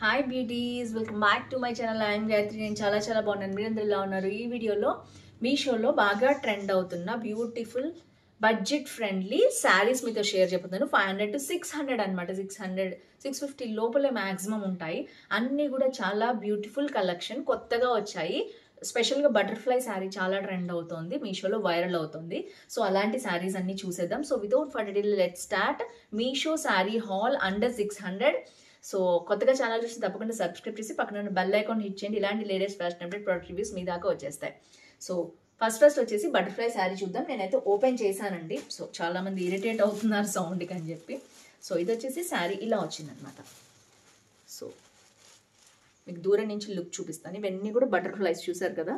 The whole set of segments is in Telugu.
Hi beauties, welcome back to my channel. I'm Gayatri. నేను చాలా బాగున్నాను. మీరందరూ ఎలా ఉన్నారు? ఈ వీడియోలో మీషోలో బాగా ట్రెండ్ అవుతున్న బ్యూటిఫుల్ బడ్జెట్ ఫ్రెండ్లీ శారీస్ మీతో షేర్ చెప్తున్నాను. 500 to 600 అనమాట. 650 లోపలే మ్యాక్సిమం ఉంటాయి. అన్నీ కూడా చాలా బ్యూటిఫుల్ కలెక్షన్, కొత్తగా వచ్చాయి. స్పెషల్గా బటర్ఫ్లై శారీ చాలా ట్రెండ్ అవుతుంది, మీషోలో వైరల్ అవుతుంది. సో అలాంటి శారీస్ అన్ని చూసేద్దాం. So without further delay let's start Meesho sari hall under 600. So కొత్తగా ఛానల్ చూసి తప్పకుండా సబ్స్క్రైబ్ చేసి పక్కన ఉన్న బెల్ ఐకాన్ హిట్ చేయండి. ఇలాంటి latest fashion update product reviews మీ దాకా వచ్చేస్తాయి. సో ఫస్ట్ వచ్చేసి బటర్ఫ్లై శారీ చూద్దాం. నేనైతే ఓపెన్ చేశానండి. సో చాలా మంది ఇరిటేట్ అవుతున్నారు సౌండ్కి అని చెప్పి. సో ఇది వచ్చేసి శారీ ఇలా వచ్చిందనమాట. సో మీకు దూరం నుంచి లుక్ చూపిస్తాను. ఇవన్నీ కూడా బటర్ఫ్లైస్ చూసారు కదా.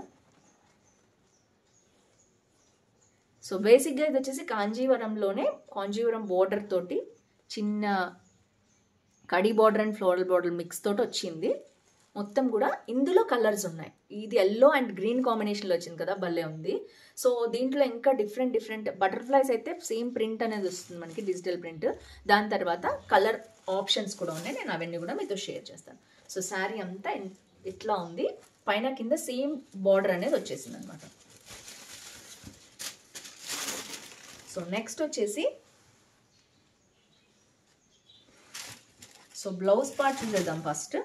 సో బేసిక్గా ఇది వచ్చేసి కాంజీవరం బోర్డర్ తోటి చిన్న khadi border and floral border mix తోటి వచ్చింది. మొత్తం కూడా ఇందులో కలర్స్ ఉన్నాయి. ఇది ఎల్లో అండ్ గ్రీన్ కాంబినేషన్లో వచ్చింది కదా, భలే ఉంది. సో దీంట్లో ఇంకా డిఫరెంట్ బటర్ఫ్లైస్ అయితే సేమ్ ప్రింట్ అనేది వస్తుంది మనకి, డిజిటల్ ప్రింట్. దాని తర్వాత కలర్ ఆప్షన్స్ కూడా ఉన్నాయి. నేను అవన్నీ కూడా మీతో షేర్ చేస్తాను. సో శారీ అంతా ఇట్లా ఉంది. పైన కింద సేమ్ బార్డర్ అనేది వచ్చేసింది అనమాట. సో నెక్స్ట్ వచ్చేసి సో బ్లౌజ్ పార్ట్ చూసేద్దాం ఫస్ట్.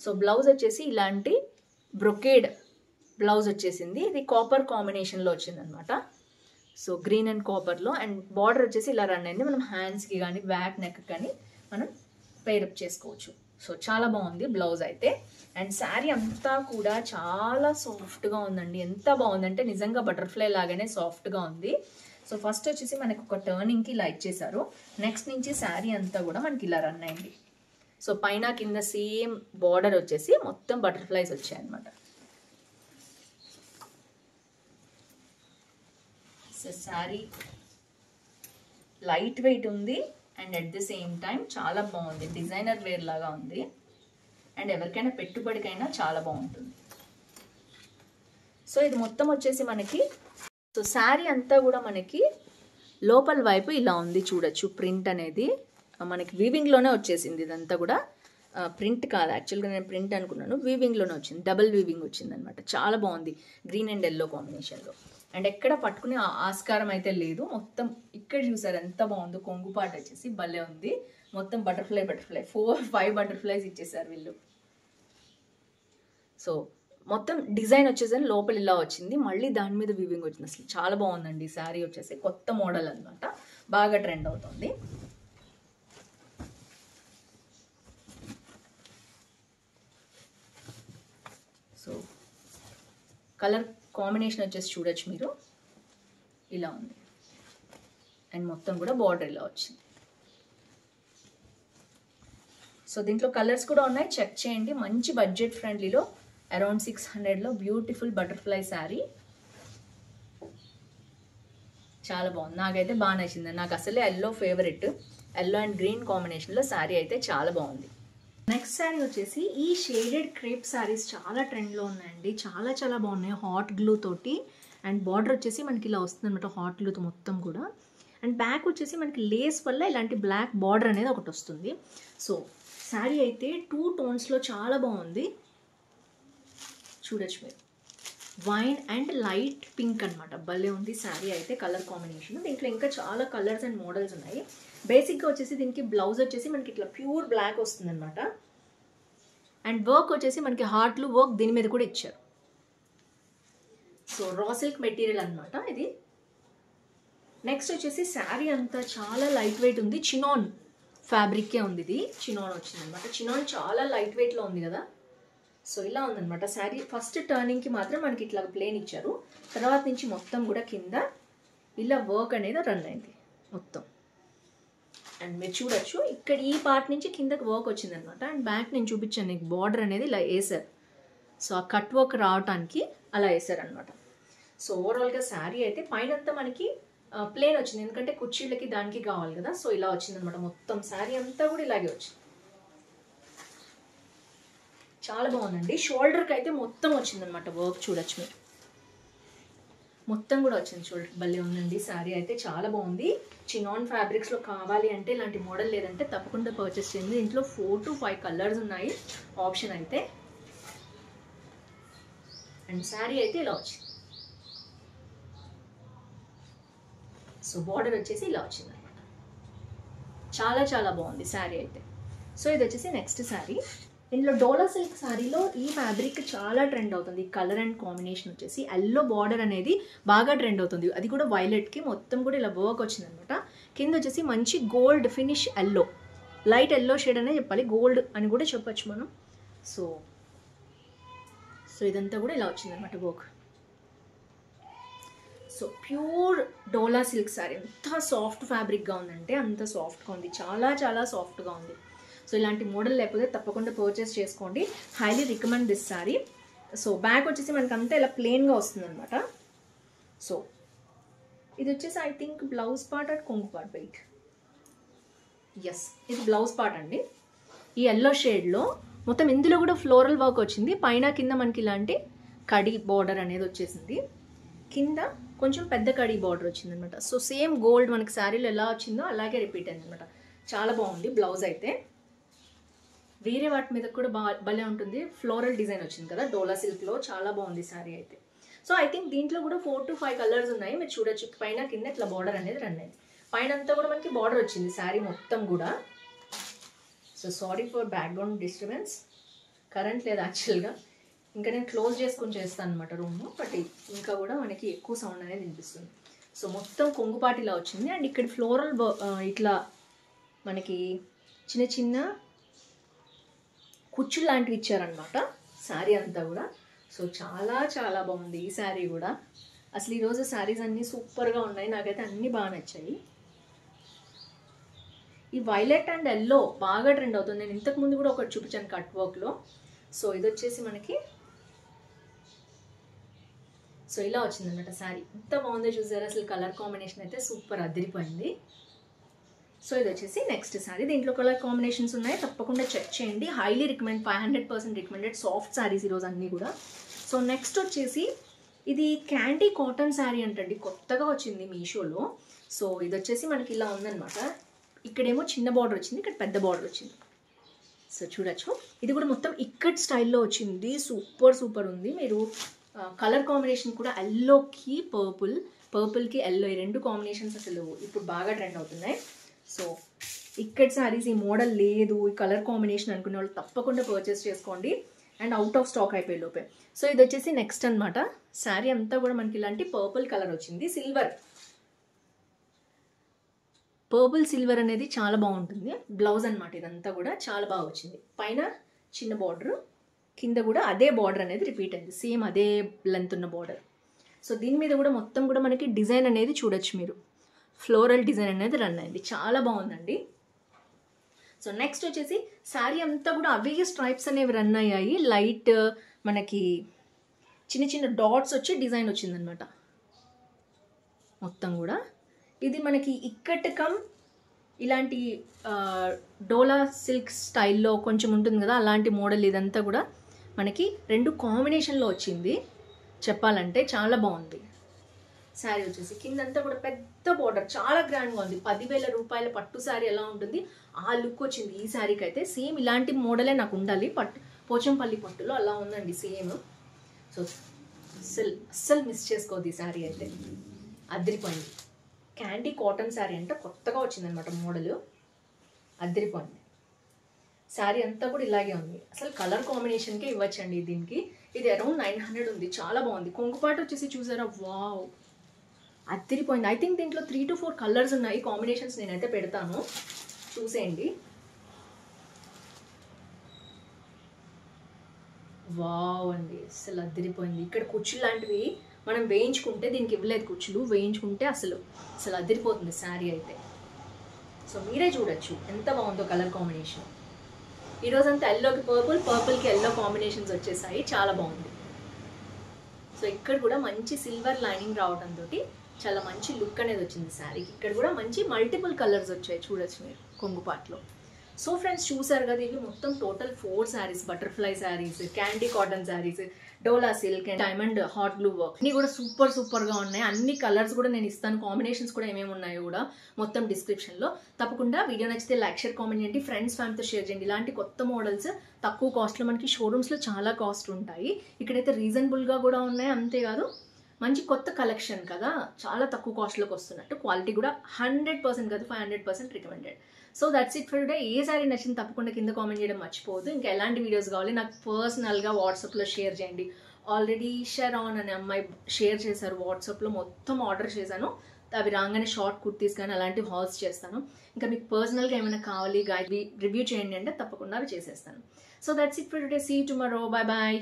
సో బ్లౌజ్ వచ్చేసి ఇలాంటి బ్రొకేడ్ బ్లౌజ్ వచ్చేసింది. ఇది కాపర్ కాంబినేషన్లో వచ్చింది అనమాట. సో గ్రీన్ అండ్ కాపర్లో, అండ్ బార్డర్ వచ్చేసి ఇలా రన్ అయింది. మనం హ్యాండ్స్కి కానీ బ్యాక్ నెక్ కానీ మనం పేరప్ చేసుకోవచ్చు. సో చాలా బాగుంది బ్లౌజ్ అయితే. అండ్ శారీ అంతా కూడా చాలా సాఫ్ట్గా ఉందండి. ఎంత బాగుందంటే నిజంగా బటర్ఫ్లై లాగానే సాఫ్ట్గా ఉంది. సో ఫస్ట్ వచ్చేసి మనకు ఒక టర్నింగ్కి ఇలా ఇచ్చేసారు. నెక్స్ట్ నుంచి శారీ అంతా కూడా మనకి ఇలా రన్ అయింది. సో పైన కింద సేమ్ బార్డర్ వచ్చేసి మొత్తం బటర్ఫ్లైస్ వచ్చాయన్నమాట. సో శారీ లైట్ వెయిట్ ఉంది and at the same time చాలా బాగుంది. డిజైనర్ వేర్ లాగా ఉంది. అండ్ ఎవరికైనా పెట్టుబడికైనా చాలా బాగుంటుంది. సో ఇది మొత్తం వచ్చేసి మనకి, సో శారీ అంతా కూడా మనకి లోపల వైపు ఇలా ఉంది చూడొచ్చు. ప్రింట్ అనేది మనకి వీవింగ్లోనే వచ్చేసింది. ఇదంతా కూడా ప్రింట్ కాదు, యాక్చువల్గా నేను ప్రింట్ అనుకున్నాను. వీవింగ్లోనే వచ్చింది, డబుల్ వీవింగ్ వచ్చింది అనమాట. చాలా బాగుంది గ్రీన్ అండ్ ఎల్లో కాంబినేషన్లో. అండ్ ఎక్కడ పట్టుకునే ఆస్కారం అయితే లేదు. మొత్తం ఇక్కడ చూసారు ఎంత బాగుందో. కొంగుపాటు వచ్చేసి భలే ఉంది. మొత్తం బటర్ఫ్లై 4-5 బటర్ఫ్లైస్ ఇచ్చేసారు వీళ్ళు. సో మొత్తం డిజైన్ వచ్చేసి లోపల ఇలా వచ్చింది, మళ్ళీ దాని మీద వీవింగ్ వచ్చింది. అసలు చాలా బాగుందండి శారీ వచ్చేసి. కొత్త మోడల్ అనమాట, బాగా ట్రెండ్ అవుతుంది. సో కలర్ కాంబినేషన్ వచ్చేసి చూడొచ్చు మీరు, ఇలా ఉంది. అండ్ మొత్తం కూడా బార్డర్ ఇలా వచ్చింది. సో దీంట్లో కలర్స్ కూడా ఉన్నాయి, చెక్ చేయండి. మంచి బడ్జెట్ ఫ్రెండ్లీలో అరౌండ్ 600లో బ్యూటిఫుల్ బటర్ఫ్లై శారీ. చాలా బాగుంది, నాకైతే బాగా నచ్చింది. నాకు అసలే yellow favourite. Yellow and green కాంబినేషన్లో శారీ అయితే చాలా బాగుంది. నెక్స్ట్ శారీ వచ్చేసి ఈ షేడెడ్ క్రేప్ శారీస్ చాలా ట్రెండ్లో ఉన్నాయండి. చాలా బాగున్నాయి. హాట్ గ్లూ తోటి అండ్ బార్డర్ వచ్చేసి మనకి ఇలా వస్తుంది అనమాట, హాట్ గ్లూతో మొత్తం కూడా. అండ్ బ్యాక్ వచ్చేసి మనకి లేస్ వల్ల ఇలాంటి బ్లాక్ బార్డర్ అనేది ఒకటి వస్తుంది. సో శారీ అయితే 2 టోన్స్లో చాలా బాగుంది. చూడొచ్చు మీరు, వైన్ అండ్ లైట్ పింక్ అనమాట. భలే ఉంది శారీ అయితే కలర్ కాంబినేషన్. దీంట్లో ఇంకా చాలా కలర్స్ అండ్ మోడల్స్ ఉన్నాయి. బేసిక్గా వచ్చేసి దీనికి బ్లౌజ్ వచ్చేసి మనకి ఇట్లా ప్యూర్ బ్లాక్ వస్తుంది అనమాట. అండ్ వర్క్ వచ్చేసి మనకి హార్ట్లు వర్క్ దీని మీద కూడా ఇచ్చారు. సో రా సిల్క్ మెటీరియల్ అనమాట ఇది. నెక్స్ట్ వచ్చేసి శారీ అంతా చాలా లైట్ వెయిట్ ఉంది. చినాన్ ఫ్యాబ్రిక్కే ఉంది. ఇది చినాన్ వచ్చింది అనమాట. చినాన్ చాలా లైట్ వెయిట్లో ఉంది కదా. సో ఇలా ఉందన్నమాట శారీ. ఫస్ట్ టర్నింగ్కి మాత్రం మనకి ఇట్లా ప్లేన్ ఇచ్చారు. తర్వాత నుంచి మొత్తం కూడా కింద ఇలా వర్క్ అనేది రన్ అయింది మొత్తం. అండ్ మీరు చూడొచ్చు ఇక్కడ ఈ పార్ట్ నుంచి కిందకి వర్క్ వచ్చింది అనమాట. అండ్ బ్యాక్ నేను చూపించాను నీకు, బార్డర్ అనేది ఇలా వేసారు. సో ఆ కట్ వర్క్ రావడానికి అలా వేసారు అనమాట. సో ఓవరాల్గా శారీ అయితే పైనంతా మనకి ప్లేన్ వచ్చింది, ఎందుకంటే కుర్చీలకి దానికి కావాలి కదా. సో ఇలా వచ్చింది అనమాట. మొత్తం శారీ అంతా కూడా ఇలాగే వచ్చింది. చాలా బాగుందండి. షోల్డర్కి అయితే మొత్తం వచ్చిందనమాట వర్క్, చూడొచ్చు మీరు. మొత్తం కూడా వచ్చింది చూడండి, భలే ఉందండి శారీ అయితే, చాలా బాగుంది. చినాన్ ఫ్యాబ్రిక్స్లో కావాలి అంటే ఇలాంటి మోడల్ లేదంటే తప్పకుండా పర్చేస్ చేయండి. ఇంట్లో 4 to 5 కలర్స్ ఉన్నాయి ఆప్షన్ అయితే. అండ్ శారీ అయితే ఇలా వచ్చింది. సో బార్డర్ వచ్చేసి ఇలా వచ్చింది అనమాట. చాలా చాలా బాగుంది శారీ అయితే. సో ఇది వచ్చేసి నెక్స్ట్ శారీ. ఇందులో డోలా సిల్క్ శారీలో ఈ ఫ్యాబ్రిక్ చాలా ట్రెండ్ అవుతుంది. కలర్ అండ్ కాంబినేషన్ వచ్చేసి ఎల్లో బార్డర్ అనేది బాగా ట్రెండ్ అవుతుంది. అది కూడా వైలెట్కి మొత్తం కూడా ఇలా వర్క్ వచ్చింది అనమాట. కింద వచ్చేసి మంచి gold finish yellow, light yellow shade అనే చెప్పాలి, గోల్డ్ అని కూడా చెప్పచ్చు మనం. సో ఇదంతా కూడా ఇలా వచ్చింది అనమాట వర్క్. సో ప్యూర్ డోలా సిల్క్ శారీ, ఎంత సాఫ్ట్ ఫ్యాబ్రిక్గా ఉందంటే అంత సాఫ్ట్గా ఉంది, చాలా చాలా సాఫ్ట్గా ఉంది. సో ఇలాంటి మోడల్ లేకపోతే తప్పకుండా పర్చేస్ చేసుకోండి. Highly recommend this sari. So back వచ్చేసి మనకి అంతా ఇలా ప్లెయిన్గా వస్తుంది అనమాట. సో ఇది వచ్చేసి I think blouse part and కొంగు పార్ట్, వెయిట్, ఎస్ ఇది బ్లౌజ్ పార్ట్ అండి. ఈ ఎల్లో షేడ్లో మొత్తం ఇందులో కూడా ఫ్లోరల్ వర్క్ వచ్చింది. పైన కింద మనకి ఇలాంటి కడి బార్డర్ అనేది వచ్చేసింది. కింద కొంచెం పెద్ద కడి బార్డర్ వచ్చింది అనమాట. సో సేమ్ గోల్డ్ మనకి శారీలో ఎలా వచ్చిందో అలాగే రిపీట్ అయింది అనమాట. చాలా బాగుంది బ్లౌజ్ అయితే. వేరే వాటి మీద కూడా భలే ఉంటుంది. ఫ్లోరల్ డిజైన్ వచ్చింది కదా డోలా సిల్క్లో, చాలా బాగుంది శారీ అయితే. సో ఐ థింక్ దీంట్లో కూడా 4 to 5 కలర్స్ ఉన్నాయి, మీరు చూడొచ్చు. పైన కింద ఇట్లా బార్డర్ అనేది రన్ అయింది. పైన అంతా కూడా మనకి బార్డర్ వచ్చింది శారీ మొత్తం కూడా. So sorry for background disturbance, current లేదు యాక్చువల్గా. ఇంకా నేను క్లోజ్ చేసుకొని చేస్తాను అనమాట రూమ్, బట్ ఇంకా కూడా మనకి ఎక్కువ సౌండ్ అనేది వినిపిస్తుంది. సో మొత్తం కొంగుపాటి ఇలా వచ్చింది. అండ్ ఇక్కడ ఫ్లోరల్ ఇట్లా మనకి చిన్న చిన్న కుచ్చులు లాంటివి ఇచ్చారనమాట శారీ అంతా కూడా. సో చాలా చాలా బాగుంది ఈ శారీ కూడా. అసలు ఈరోజు శారీస్ అన్నీ సూపర్గా ఉన్నాయి, నాకైతే అన్నీ బాగా నచ్చాయి. ఈ వైలెట్ అండ్ ఎల్లో బాగా ట్రెండ్ అవుతుంది. నేను ఇంతకుముందు కూడా ఒకటి చూపించాను కట్ వర్క్లో. సో ఇది వచ్చేసి మనకి సో ఇలా వచ్చిందన్నమాట శారీ. ఎంత బాగుందో చూసారు, అసలు కలర్ కాంబినేషన్ అయితే సూపర్ అదిరిపోయింది. సో ఇది వచ్చేసి నెక్స్ట్ శారీ. దీంట్లో కలర్ కాంబినేషన్స్ ఉన్నాయి, తప్పకుండా చెక్ చేయండి. Highly recommend, 500% recommended soft saris ఈరోజు అన్నీ కూడా. సో నెక్స్ట్ వచ్చేసి ఇది క్యాండీ కాటన్ శారీ అంటండి, కొత్తగా వచ్చింది మీషోలో. సో ఇది వచ్చేసి మనకి ఇలా ఉందన్నమాట. ఇక్కడేమో చిన్న బార్డర్ వచ్చింది, ఇక్కడ పెద్ద బార్డర్ వచ్చింది. సో చూడొచ్చు, ఇది కూడా మొత్తం ఇక్కట్ స్టైల్లో వచ్చింది. సూపర్ సూపర్ ఉంది. మీరు కలర్ కాంబినేషన్ కూడా ఎల్లోకి పర్పుల్కి ఎల్లో, ఈ రెండు కాంబినేషన్స్ అసలు ఇప్పుడు బాగా ట్రెండ్ అవుతున్నాయి. సో ఇక్కడ శారీస్ ఈ మోడల్ లేదు, ఈ కలర్ కాంబినేషన్ అనుకునే వాళ్ళు తప్పకుండా పర్చేస్ చేసుకోండి. అండ్ అవుట్ ఆఫ్ స్టాక్ అయిపోయి లోపే. సో ఇది వచ్చేసి నెక్స్ట్ అనమాట. శారీ అంతా కూడా మనకి ఇలాంటి పర్పుల్ కలర్ వచ్చింది, పర్పుల్ సిల్వర్ అనేది చాలా బాగుంటుంది. బ్లౌజ్ అనమాట ఇదంతా కూడా చాలా బాగా వచ్చింది. పైన చిన్న బార్డర్, కింద కూడా అదే బార్డర్ అనేది రిపీట్ అయింది, సేమ్ అదే లెంత్ ఉన్న బార్డర్. సో దీని మీద కూడా మొత్తం కూడా మనకి డిజైన్ అనేది చూడొచ్చు మీరు, ఫ్లోరల్ డిజైన్ అనేది రన్ అయింది, చాలా బాగుందండి. సో నెక్స్ట్ వచ్చేసి శారీ అంతా కూడా అవే స్ట్రైప్స్ అనేవి రన్ అయ్యాయి. లైట్ మనకి చిన్న చిన్న డాట్స్ వచ్చి డిజైన్ వచ్చిందనమాట మొత్తం కూడా. ఇది మనకి ఇక్కట్ కమ్ ఇలాంటి డోలా సిల్క్ స్టైల్లో కొంచెం ఉంటుంది కదా, అలాంటి మోడల్. ఇదంతా కూడా మనకి రెండు కాంబినేషన్లో వచ్చింది చెప్పాలంటే, చాలా బాగుంది. శారీ వచ్చేసి కిందంతా కూడా పెద్ద బార్డర్, చాలా గ్రాండ్గా ఉంది. 10,000 రూపాయల పట్టు శారీ ఎలా ఉంటుంది ఆ లుక్ వచ్చింది ఈ శారీకి అయితే. సేమ్ ఇలాంటి మోడలే నాకు ఉండాలి, పోచంపల్లి పట్టులో అలా ఉందండి సేమ్. సో అస్సలు మిస్ చేసుకోవద్దు ఈ శారీ అయితే, అదిరిపోయింది. క్యాండీ కాటన్ శారీ అంటే కొత్తగా వచ్చిందనమాట మోడల్, అదిరిపోయింది. శారీ అంతా కూడా ఇలాగే ఉంది. అసలు కలర్ కాంబినేషన్కే ఇవ్వచ్చండి దీనికి. ఇది అరౌండ్ 900 ఉంది, చాలా బాగుంది. కొంగుపాటు వచ్చేసి చూసారా, వావ్ అదిరిపోయింది. ఐ థింక్ దీంట్లో 3 to 4 కలర్స్ ఉన్నాయి, కాంబినేషన్స్ నేనైతే పెడతాను చూసేయండి. వావ్ అండి, అసలు అదిరిపోయింది. ఇక్కడ కుచ్చులు లాంటివి మనం వేయించుకుంటే, దీనికి ఇవ్వలేదు కుచ్చులు, వేయించుకుంటే అసలు అదిరిపోతుంది శారీ అయితే. సో మీరే చూడొచ్చు ఎంత బాగుందో కలర్ కాంబినేషన్. ఈరోజంతా ఎల్లోకి పర్పుల్కి ఎల్లో కాంబినేషన్స్ వచ్చేసాయి, చాలా బాగుంది. సో ఇక్కడ కూడా మంచి సిల్వర్ లైనింగ్ రావడంతో చాలా మంచి లుక్ అనేది వచ్చింది శారీకి. ఇక్కడ కూడా మంచి మల్టిపుల్ కలర్స్ వచ్చాయి చూడొచ్చు మీరు కొంగుపాట్లో. సో ఫ్రెండ్స్ చూసారు కదా, ఇవి మొత్తం total 4 saris, butterfly saris, candy cotton saris, dola silk and diamond hot blue work, అన్ని కూడా సూపర్ గా ఉన్నాయి. అన్ని కలర్స్ కూడా నేను ఇస్తాను, కాంబినేషన్స్ కూడా ఏమేమి ఉన్నాయో కూడా మొత్తం డిస్క్రిప్షన్ లో. తప్పకుండా వీడియో నచ్చితే లైక్, షేర్, కామెంట్ చేయండి, ఫ్రెండ్స్ ఫ్యామిలీతో షేర్ చేయండి. ఇలాంటి కొత్త మోడల్స్ తక్కువ కాస్ట్ లో, మనకి షోరూమ్స్ లో చాలా కాస్ట్ ఉంటాయి, ఇక్కడైతే రీజనబుల్ గా కూడా ఉన్నాయి. అంతేకాదు మంచి కొత్త కలెక్షన్ కదా, చాలా తక్కువ కాస్ట్లోకి వస్తున్నట్టు, క్వాలిటీ కూడా 100% కాదు 500% recommended. So that's it for today. A sorry నచ్చింది తప్పకుండా కింద కామెంట్ చేయడం మర్చిపోవద్దు. ఇంకా ఎలాంటి వీడియోస్ కావాలి నాకు పర్సనల్గా వాట్సాప్లో షేర్ చేయండి. ఆల్రెడీ షెరాన్ అనే అమ్మాయి షేర్ చేశారు వాట్సాప్లో, మొత్తం ఆర్డర్ చేశాను. అవి రాగానే షార్ట్ కుర్తీస్ కానీ అలాంటివి హాల్స్ చేస్తాను. ఇంకా మీకు పర్సనల్గా ఏమైనా కావాలి రివ్యూ చేయండి అంటే తప్పకుండా అవి చేసేస్తాను. So that's it for today. See you tomorrow. Bye bye.